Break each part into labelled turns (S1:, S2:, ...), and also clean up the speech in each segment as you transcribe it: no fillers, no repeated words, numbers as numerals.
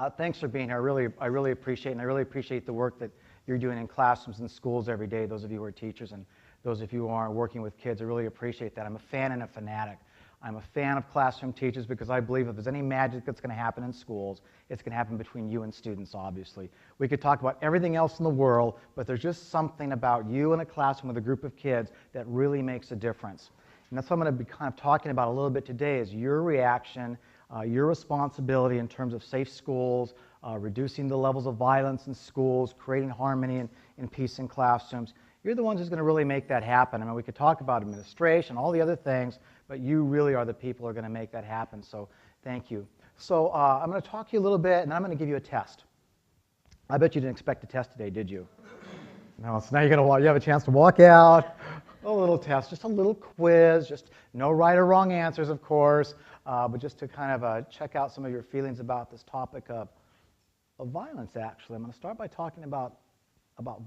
S1: Thanks for being here. I really appreciate it, and I really appreciate the work that you're doing in classrooms and schools every day, those of you who are teachers and those of you who are working with kids. I really appreciate that. I'm a fan and a fanatic. I'm a fan of classroom teachers because I believe if there's any magic that's going to happen in schools, it's going to happen between you and students, obviously. We could talk about everything else in the world, but there's just something about you in a classroom with a group of kids that really makes a difference. And that's what I'm going to be kind of talking about a little bit today, is your reaction, your responsibility in terms of safe schools, reducing the levels of violence in schools, creating harmony and peace in classrooms. You're the ones who's going to really make that happen. I mean, we could talk about administration, all the other things, but you really are the people who are going to make that happen. So thank you. So I'm going to talk to you a little bit, and I'm going to give you a test. I bet you didn't expect a test today, did you? No, so now you have a chance to walk out. A little test, just a little quiz, just no right or wrong answers, of course, but just to kind of check out some of your feelings about this topic of violence, actually. I'm going to start by talking about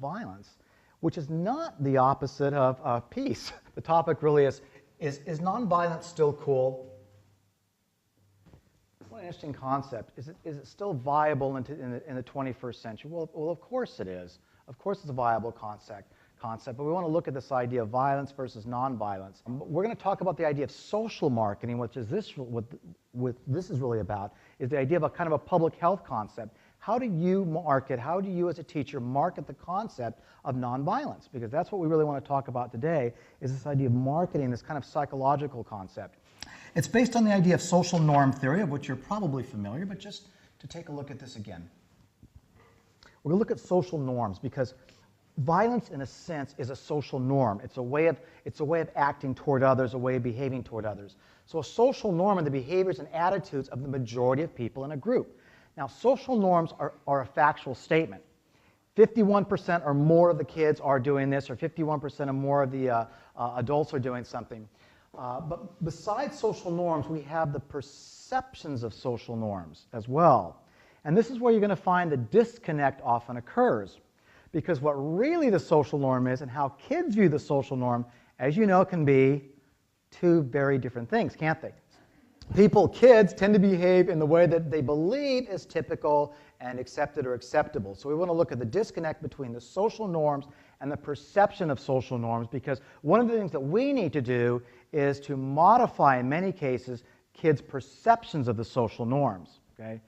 S1: violence, which is not the opposite of peace. The topic really is nonviolence still cool? What an interesting concept. Is it still viable in the 21st century? Well, of course it is. Of course it's a viable concept, but we want to look at this idea of violence versus nonviolence. We're going to talk about the idea of social marketing, which is what this is really about, is the idea of a kind of a public health concept. How do you as a teacher market the concept of nonviolence? Because that's what we really want to talk about today, is this idea of marketing, this kind of psychological concept. It's based on the idea of social norm theory, of which you're probably familiar, but just to take a look at this again. We're going to look at social norms because violence, in a sense, is a social norm. It's a way of acting toward others, a way of behaving toward others. So a social norm are the behaviors and attitudes of the majority of people in a group. Now, social norms are a factual statement. 51% or more of the kids are doing this, or 51% or more of the adults are doing something. But besides social norms, we have the perceptions of social norms as well. And this is where you're going to find the disconnect often occurs. Because what really the social norm is and how kids view the social norm, as you know, can be two very different things, can't they? Kids tend to behave in the way that they believe is typical and accepted or acceptable. So we want to look at the disconnect between the social norms and the perception of social norms, because one of the things that we need to do is to modify, in many cases, kids' perceptions of the social norms. Okay?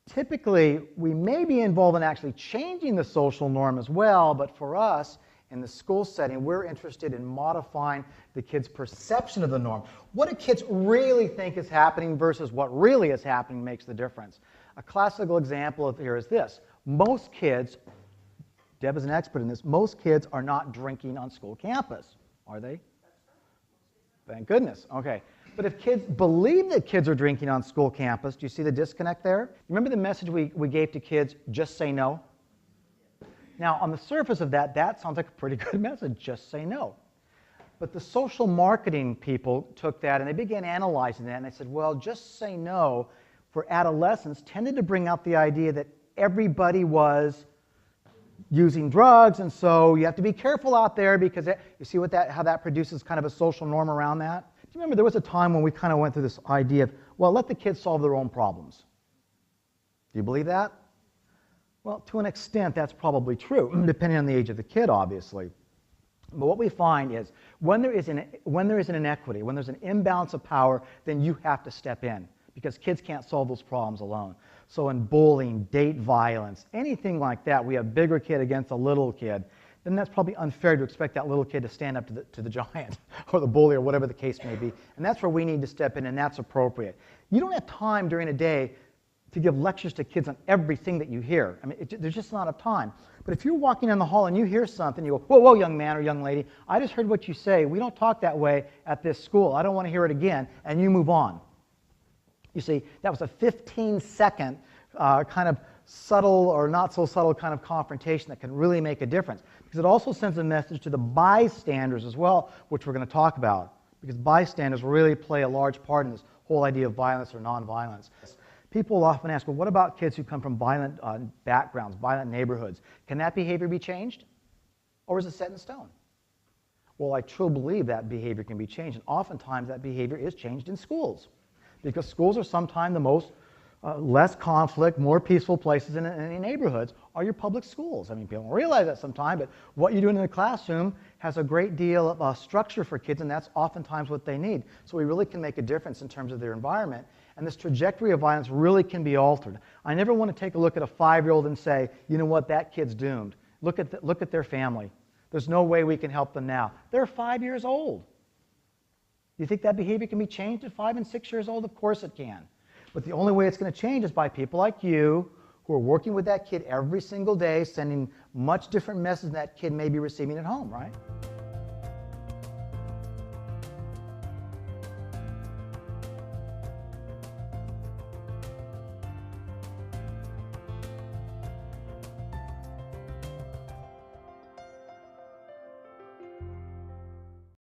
S1: Typically, we may be involved in actually changing the social norm as well, but for us, in the school setting, we're interested in modifying the kids' perception of the norm. What do kids really think is happening versus what really is happening makes the difference. A classical example of here is this. Most kids, Deb is an expert in this, most kids are not drinking on school campus, are they? Thank goodness. Okay. But if kids believe that kids are drinking on school campus, do you see the disconnect there? Remember the message we gave to kids, just say no? Now, on the surface of that sounds like a pretty good message, just say no. But the social marketing people took that and they began analyzing that, and they said, well, just say no for adolescents tended to bring out the idea that everybody was using drugs, and so you have to be careful out there because you see how that produces kind of a social norm around that? Do you remember there was a time when we kind of went through this idea of, well, let the kids solve their own problems. Do you believe that? Well, to an extent, that's probably true, depending on the age of the kid, obviously. But what we find is when there is an inequity, when there's an imbalance of power, then you have to step in because kids can't solve those problems alone. So in bullying, date violence, anything like that, we have a bigger kid against a little kid, then that's probably unfair to expect that little kid to stand up to the giant or the bully or whatever the case may be. And that's where we need to step in, and that's appropriate. You don't have time during a day to give lectures to kids on everything that you hear. I mean, there's just not enough time. But if you're walking down the hall and you hear something, you go, whoa, whoa, young man or young lady, I just heard what you say. We don't talk that way at this school. I don't want to hear it again. And you move on. You see, that was a 15-second kind of subtle or not so subtle kind of confrontation that can really make a difference. Because it also sends a message to the bystanders as well, which we're going to talk about. Because bystanders really play a large part in this whole idea of violence or nonviolence. People often ask, well, what about kids who come from violent backgrounds, violent neighborhoods? Can that behavior be changed? Or is it set in stone? Well, I truly believe that behavior can be changed, and oftentimes that behavior is changed in schools. Because schools are sometimes the most less conflict, more peaceful places in any neighborhoods are your public schools. I mean, people don't realize that sometimes, but what you're doing in the classroom has a great deal of structure for kids, and that's oftentimes what they need. So we really can make a difference in terms of their environment, and this trajectory of violence really can be altered. I never want to take a look at a 5-year-old and say, you know what, that kid's doomed. Look at their family. There's no way we can help them now. They're 5 years old. You think that behavior can be changed at 5 and 6 years old? Of course it can. But the only way it's going to change is by people like you who are working with that kid every single day, sending much different messages than that kid may be receiving at home, right?